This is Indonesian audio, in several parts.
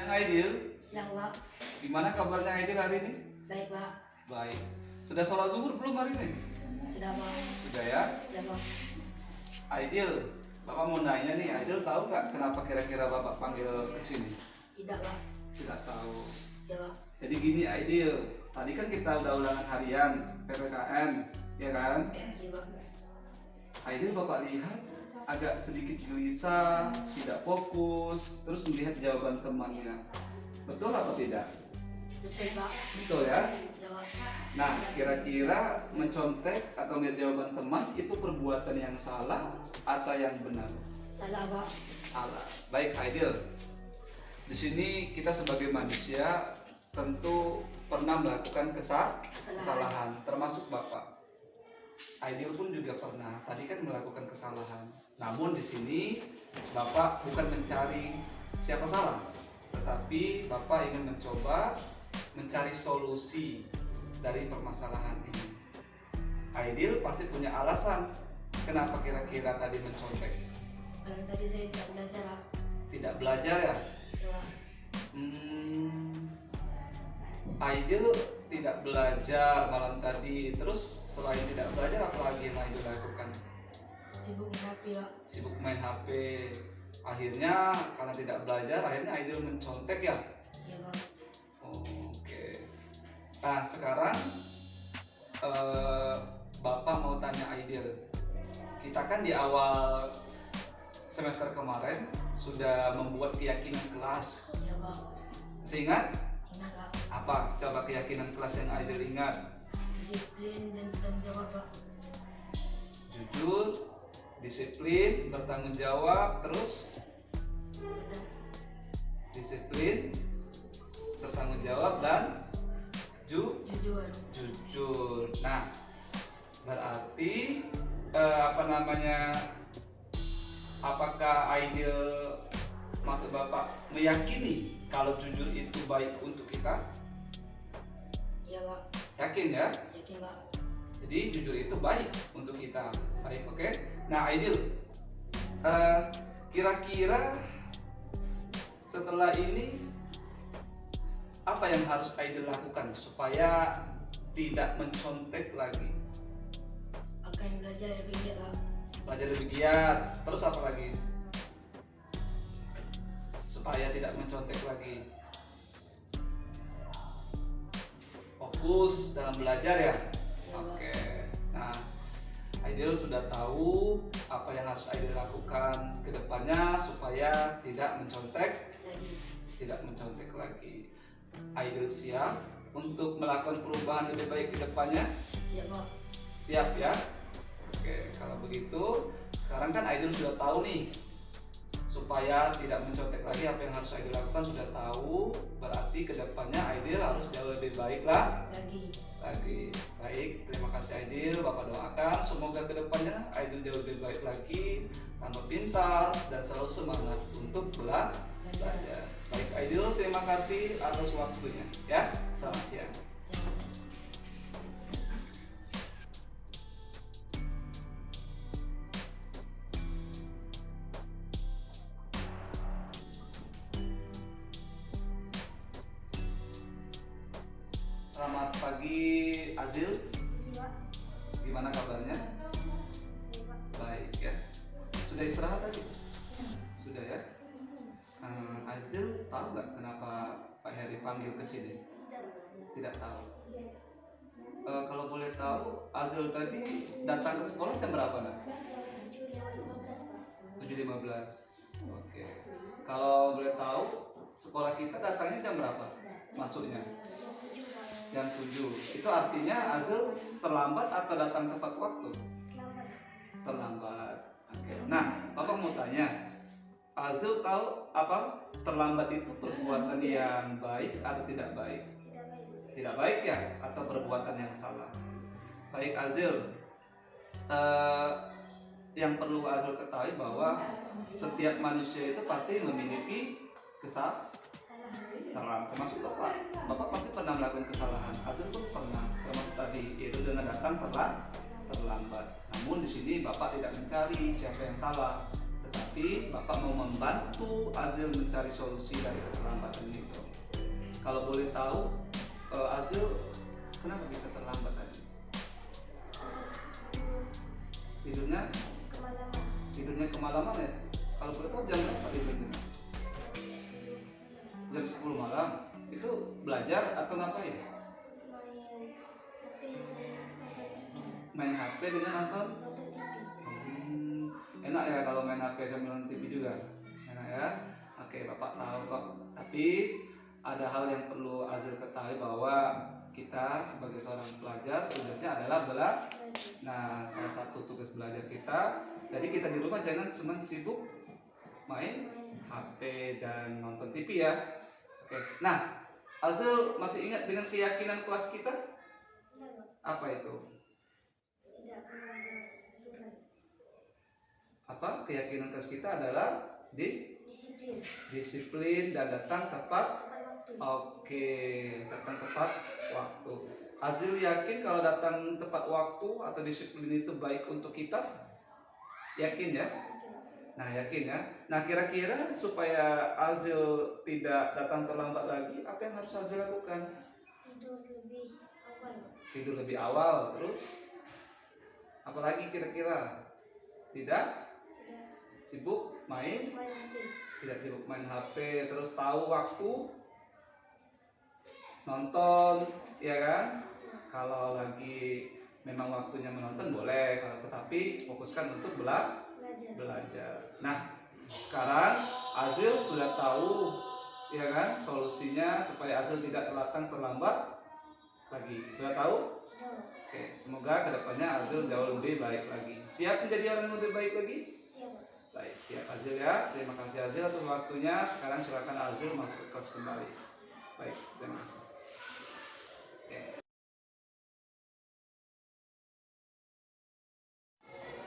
Siang Aidil, Siang, Pak. gimana kabarnya Aidil hari ini? Baik, Pak. Baik. Sudah sholat zuhur belum hari ini? Sudah, Pak. Sudah ya. Sudah, Pak. Aidil, Bapak mau nanya nih, Aidil tahu nggak kenapa kira-kira Bapak panggil ke sini? Tidak, Pak. Tidak tahu. Ya, Pak. Jadi gini Aidil, tadi kan kita udah ulangan harian PPKN, ya kan? Iya, Pak. Aidil Bapak lihat agak sedikit gelisah, tidak fokus, terus melihat jawaban temannya. Betul atau tidak? Betul, Pak. Betul ya? Ya, Pak. Nah, kira-kira mencontek atau melihat jawaban teman itu perbuatan yang salah atau yang benar? Salah, Pak. Salah. Baik, Aidil. Di sini kita sebagai manusia tentu pernah melakukan kesalahan, termasuk Bapak. Aidil pun juga pernah. Tadi kan melakukan kesalahan. Namun di sini Bapak bukan mencari siapa salah, tetapi Bapak ingin mencoba mencari solusi dari permasalahan ini. Aidil pasti punya alasan kenapa kira-kira tadi mencontek. Karena tadi saya tidak belajar, Pak. Tidak belajar ya? Ya, Pak. Aidil tidak belajar malam tadi. Terus selain tidak belajar, apa lagi yang Aidil lakukan? Sibuk main HP, Pak. Sibuk main HP. Akhirnya karena tidak belajar, akhirnya Aidil mencontek ya? Iya, Pak. Oke. Nah sekarang Bapak mau tanya Aidil. Kita kan di awal semester kemarin sudah membuat keyakinan kelas. Ya, Pak. Masih ingat? Ingat, Pak. Apa? Coba keyakinan kelas yang Aidil ingat. Disiplin dan bertanggung jawab, Pak. Jujur, disiplin, bertanggung jawab, terus Betul. disiplin, bertanggung jawab, dan Jujur. jujur. Nah, berarti apakah Aidil, maksud Bapak, meyakini kalau jujur itu baik untuk kita? Iya, Pak. Yakin ya? Yakin, Pak. Jadi jujur itu baik untuk kita. Baik, oke. Nah, Aidil, kira-kira setelah ini apa yang harus Aidil lakukan supaya tidak mencontek lagi? Akan belajar lebih giat, Pak. Belajar lebih giat. Terus apa lagi? Supaya tidak mencontek lagi. Fokus dalam belajar ya. Ya, Pak. Oke. Nah, Aidil sudah tahu apa yang harus Aidil lakukan ke depannya supaya tidak mencontek lagi. Aidil siap untuk melakukan perubahan lebih baik ke depannya? Siap, Pak. Siap ya? Oke, kalau begitu sekarang kan Aidil sudah tahu nih, supaya tidak mencontek lagi apa yang harus Aidil lakukan sudah tahu. Berarti ke depannya Aidil harus jauh lebih baik lagi. Baik, terima kasih Aidil. Bapak doakan semoga ke depannya Aidil jauh lebih baik lagi, tambah pintar dan selalu semangat untuk belajar. Baik Aidil, terima kasih atas waktunya ya. Selamat siang. Siap. Selamat pagi Azil, gimana kabarnya? Baik ya. Sudah istirahat tadi? Sudah ya. Azil tahu nggak kenapa Pak Heri panggil ke sini? Tidak tahu. Kalau boleh tahu, Azil tadi datang ke sekolah jam berapa nak? 7.15. Oke. Kalau boleh tahu, sekolah kita datangnya jam berapa? Masuknya? Jam 7. Itu artinya Azil terlambat atau datang tepat waktu? Terlambat. Oke. Nah, Bapak mau tanya, Azil tahu apa terlambat itu perbuatan yang baik atau tidak baik? Tidak baik ya, atau perbuatan yang salah? Baik Azil, yang perlu Azil ketahui bahwa setiap manusia itu pasti memiliki kesalahan, termasuk Bapak pasti pernah melakukan kesalahan. Azil pun pernah, termasuk tadi, yaitu dengan datang terlambat. Namun di sini Bapak tidak mencari siapa yang salah, tetapi Tetapi Bapak mau membantu Azil mencari solusi dari keterlambatan itu. Kalau boleh tahu, Azil kenapa bisa terlambat tadi? Tidurnya Kemalaman. tidurnya kemalaman ya? Kalau boleh tahu jam berapa tidurnya? Jam 10 malam. Itu belajar atau ngapain? Main HP dengan nonton? Enak ya kalau main HP sambil nonton TV juga? Enak ya? Oke, Bapak tahu kok. Tapi ada hal yang perlu Azil ketahui, bahwa kita sebagai seorang pelajar tugasnya adalah belajar. Nah, salah satu tugas belajar kita, jadi kita di rumah jangan cuma sibuk main HP dan nonton TV ya. Oke, nah Azil masih ingat dengan keyakinan kelas kita? Apa itu? Apa keyakinan kelas kita adalah disiplin dan datang tepat. Oke, datang tepat waktu. Azil yakin kalau datang tepat waktu atau disiplin itu baik untuk kita? Yakin ya? Nah, yakin ya. Nah, kira-kira supaya Azil tidak datang terlambat lagi, apa yang harus Azil lakukan? Tidur lebih awal. Terus apalagi kira-kira? Tidak sibuk main Tidak sibuk main HP. Terus tahu waktu nonton, ya kan? Kalau lagi memang waktunya menonton boleh, kalau tetapi fokuskan untuk belajar. Nah, sekarang Azil sudah tahu, ya kan, solusinya supaya Azil tidak datang terlambat lagi. Sudah tahu? Oke, semoga kedepannya Azil jauh lebih baik lagi. Siap menjadi orang yang lebih baik lagi? Siap. Baik, siap Azil ya. Terima kasih Azil atas waktunya. Sekarang silakan Azil masuk ke kelas kembali. Baik, terima kasih. Oke.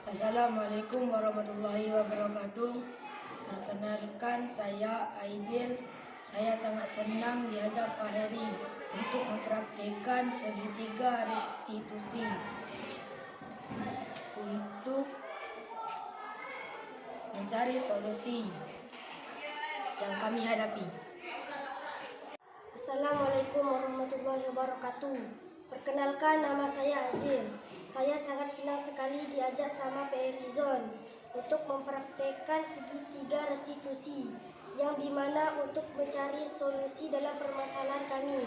Assalamualaikum warahmatullahi wabarakatuh. Perkenalkan, saya Aidil. Saya sangat senang diajak Pak Heri untuk mempraktikkan segitiga restitusi untuk mencari solusi yang kami hadapi. Assalamualaikum warahmatullahi wabarakatuh. Perkenalkan, nama saya Azil. Saya sangat senang sekali diajak sama Pak Rizon untuk mempraktekkan segitiga restitusi, yang dimana untuk mencari solusi dalam permasalahan kami.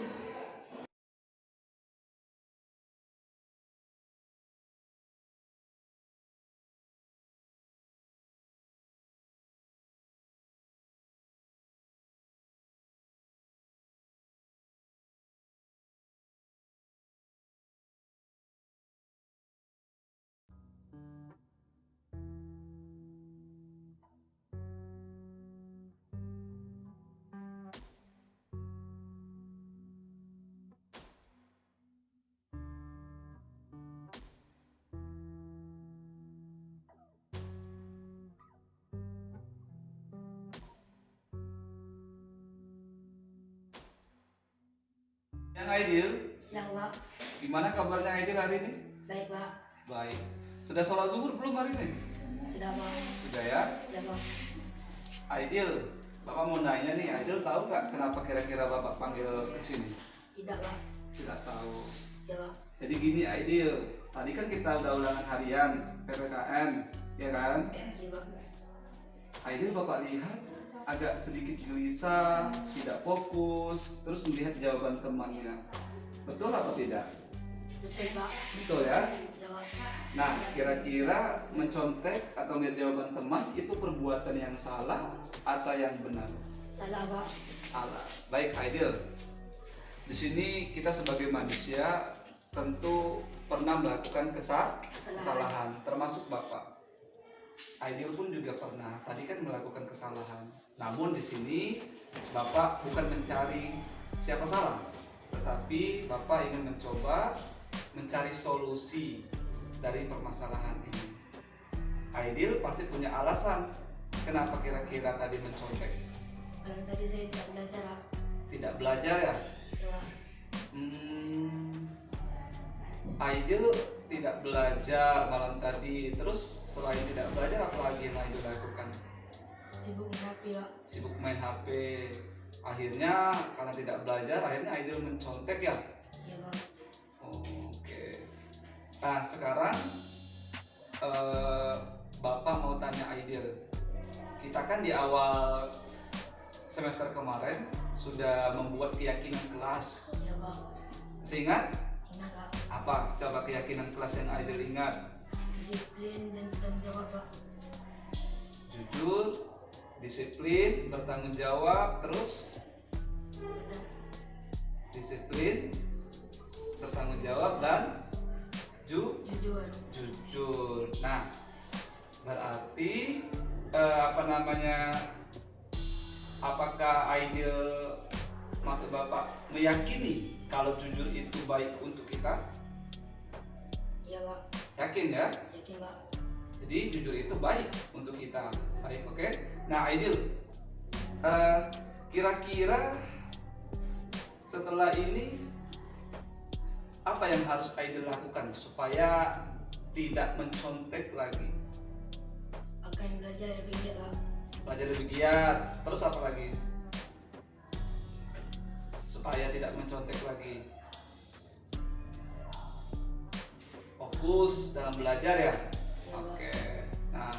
Yang Aidil, Siang, Pak. gimana kabarnya Aidil hari ini? Baik, Pak. Baik. Sudah sholat zuhur belum hari ini? Sudah, Pak. Sudah ya. Ya, Pak. Aidil, Bapak mau nanya nih, Aidil tahu nggak kenapa kira-kira Bapak panggil ke sini? Tidak, Pak. Tidak tahu. Ya, Pak. Jadi gini Aidil, tadi kan kita udah ulangan harian PPKN, ya kan? Iya, Pak. Aidil Bapak lihat agak sedikit gelisah, tidak fokus, terus melihat jawaban temannya. Betul atau tidak? Betul, Pak. Betul ya? Ya, Pak. Nah, kira-kira mencontek atau melihat jawaban teman itu perbuatan yang salah atau yang benar? Salah, Pak. Salah. Baik Aidil, di sini kita sebagai manusia tentu pernah melakukan kesalahan, termasuk Bapak. Aidil pun juga pernah. Tadi kan melakukan kesalahan. Namun di sini Bapak bukan mencari siapa salah, tetapi Bapak ingin mencoba mencari solusi dari permasalahan ini. Aidil pasti punya alasan kenapa kira-kira tadi mencontek. Karena tadi saya tidak belajar, Pak. Tidak belajar ya? Ya, Pak. Aidil tidak belajar malam tadi. Terus selain tidak belajar, apa lagi yang Aidil lakukan? sibuk main HP Pak. Sibuk main HP. Akhirnya karena tidak belajar, akhirnya Aidil mencontek ya. Iya Pak. Oke. Nah sekarang Bapak mau tanya Aidil. Kita kan di awal semester kemarin sudah membuat keyakinan kelas. Iya Pak. Masih ingat? Ingat Pak. Apa? Coba keyakinan kelas yang Aidil ingat. Disiplin dan bertanggung jawab Pak. Jujur, disiplin, bertanggung jawab, terus disiplin, bertanggung jawab, dan Jujur. jujur. Nah, berarti apakah Aidil, maksud Bapak, meyakini kalau jujur itu baik untuk kita? Iya Pak. Yakin ya? Yakin Pak. Jadi jujur itu baik untuk kita. Baik, oke. Nah, Aidil, kira-kira setelah ini apa yang harus Aidil lakukan supaya tidak mencontek lagi? Akan belajar lebih giat Pak. Belajar lebih giat. Terus apa lagi? Supaya tidak mencontek lagi. Fokus dalam belajar ya. Oke. Nah,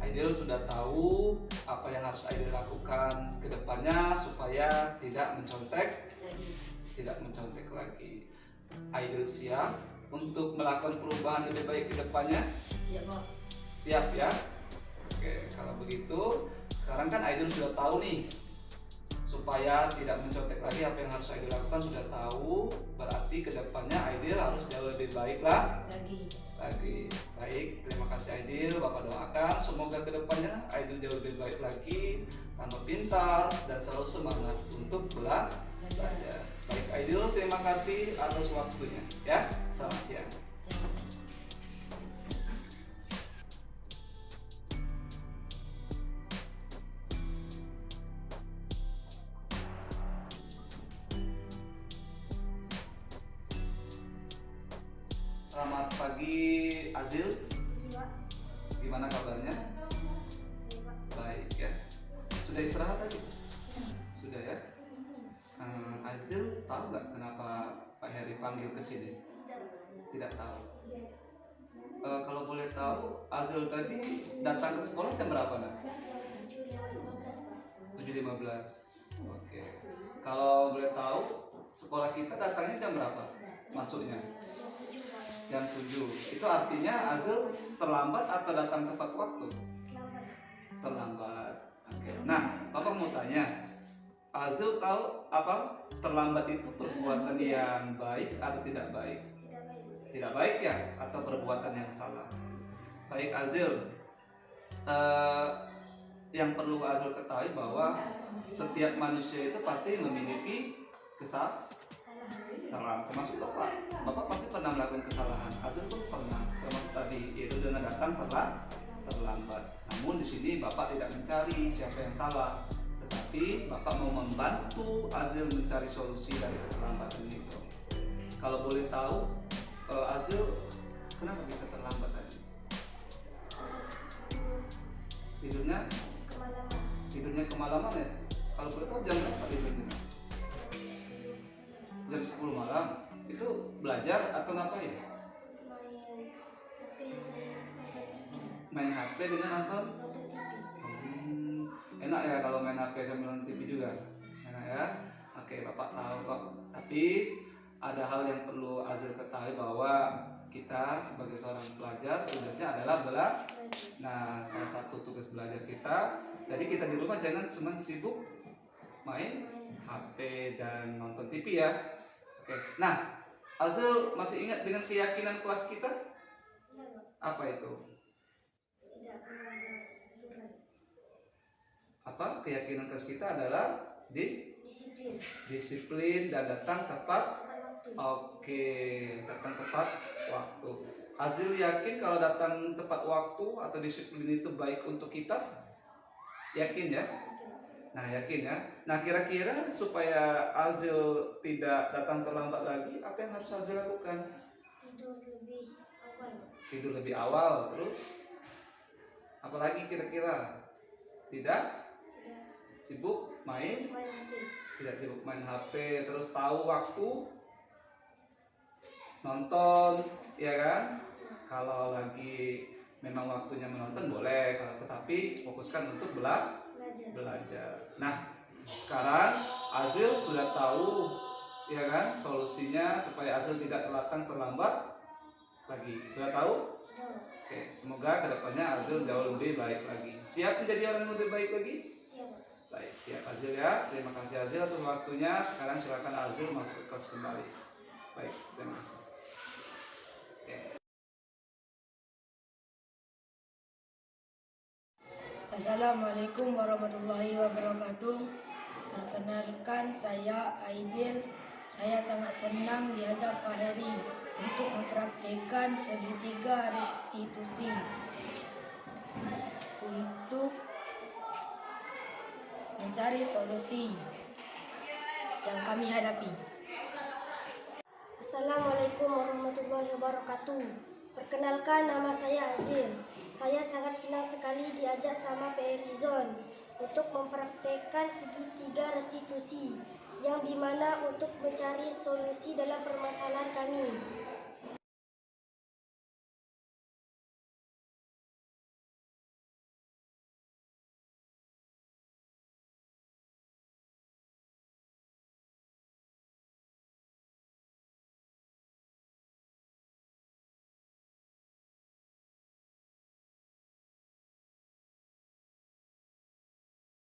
Aidil sudah tahu apa yang harus Aidil lakukan ke depannya supaya tidak mencontek lagi. Aidil siap untuk melakukan perubahan lebih baik ke depannya? Iya Pak. Siap ya? Oke, kalau begitu sekarang kan Aidil sudah tahu nih, supaya tidak mencontek lagi apa yang harus Aidil lakukan sudah tahu. Berarti ke depannya Aidil harus jauh lebih baik lagi. Baik, terima kasih Aidil. Bapak doakan semoga ke depannya Aidil jauh lebih baik lagi, tambah pintar dan selalu semangat untuk belajar. Baik Aidil, terima kasih atas waktunya ya. Selamat siang. Selamat pagi Azil, Iya, gimana kabarnya? Pak. Baik ya. Sudah istirahat tadi? Sudah ya. Azil tahu nggak kenapa Pak Heri panggil ke sini? Tidak tahu. Kalau boleh tahu, Azil tadi datang ke sekolah jam berapa nak? 7.15 Pak. 7.15. Oke. Kalau boleh tahu, sekolah kita datangnya jam berapa? Masuknya? Jam 7. Itu artinya Azil terlambat atau datang tepat waktu? Terlambat. Oke. Nah, Bapak mau tanya, Azil tahu apa terlambat itu perbuatan yang baik atau tidak baik? Tidak baik ya, atau perbuatan yang salah? Baik Azil, yang perlu Azil ketahui bahwa setiap manusia itu pasti memiliki kesalahan, termasuk Bapak pasti pernah melakukan kesalahan. Azil pun pernah, termasuk tadi itu dengan datang terlambat. Namun di sini Bapak tidak mencari siapa yang salah, tetapi Bapak mau membantu Azil mencari solusi dari keterlambatan itu. Kalau boleh tahu, Azil kenapa bisa terlambat tadi? Tidurnya kemalaman ya? Kalau boleh tahu jam berapa tidurnya? Jam 10 malam. Itu belajar atau ngapain? Main HP dengan nonton? Enak ya kalau main HP sambil nonton TV juga? Enak ya? Oke, Bapak tahu kok. Tapi ada hal yang perlu Azil ketahui, bahwa kita sebagai seorang pelajar tugasnya adalah belajar. Nah, salah satu tugas belajar kita, jadi kita di rumah jangan cuma sibuk main HP dan nonton TV ya. Oke. Nah, Azil masih ingat dengan keyakinan kelas kita? Apa itu? Apa keyakinan kelas kita adalah disiplin dan datang tepat. Oke, datang tepat waktu. Azil yakin kalau datang tepat waktu atau disiplin itu baik untuk kita? Yakin ya? Nah, yakin ya. Nah, kira-kira supaya Azil tidak datang terlambat lagi, apa yang harus Azil lakukan? Tidur lebih awal. Terus apalagi kira-kira? Tidak sibuk main, Main HP. tidak sibuk main HP, terus tahu waktu nonton, ya kan? Kalau lagi memang waktunya menonton boleh, kalau tetapi fokuskan untuk belajar. Nah, sekarang Azil sudah tahu, ya kan, solusinya supaya Azil tidak terlambat lagi. Sudah tahu? Oke, semoga kedepannya Azil jauh lebih baik lagi. Siap menjadi orang yang lebih baik lagi? Siap. Baik, siap Azil ya. Terima kasih Azil atas waktunya. Sekarang silakan Azil masuk ke kelas kembali. Baik, terima kasih. Oke. Assalamualaikum warahmatullahi wabarakatuh. Perkenalkan, saya Aidil. Saya sangat senang diajak Pak Heri untuk mempraktikkan segitiga restitusi untuk mencari solusi yang kami hadapi. Assalamualaikum warahmatullahi wabarakatuh. Perkenalkan, nama saya Azil. Saya sangat senang sekali diajak sama Pak Rizon untuk mempraktekkan segitiga restitusi yang dimana untuk mencari solusi dalam permasalahan kami.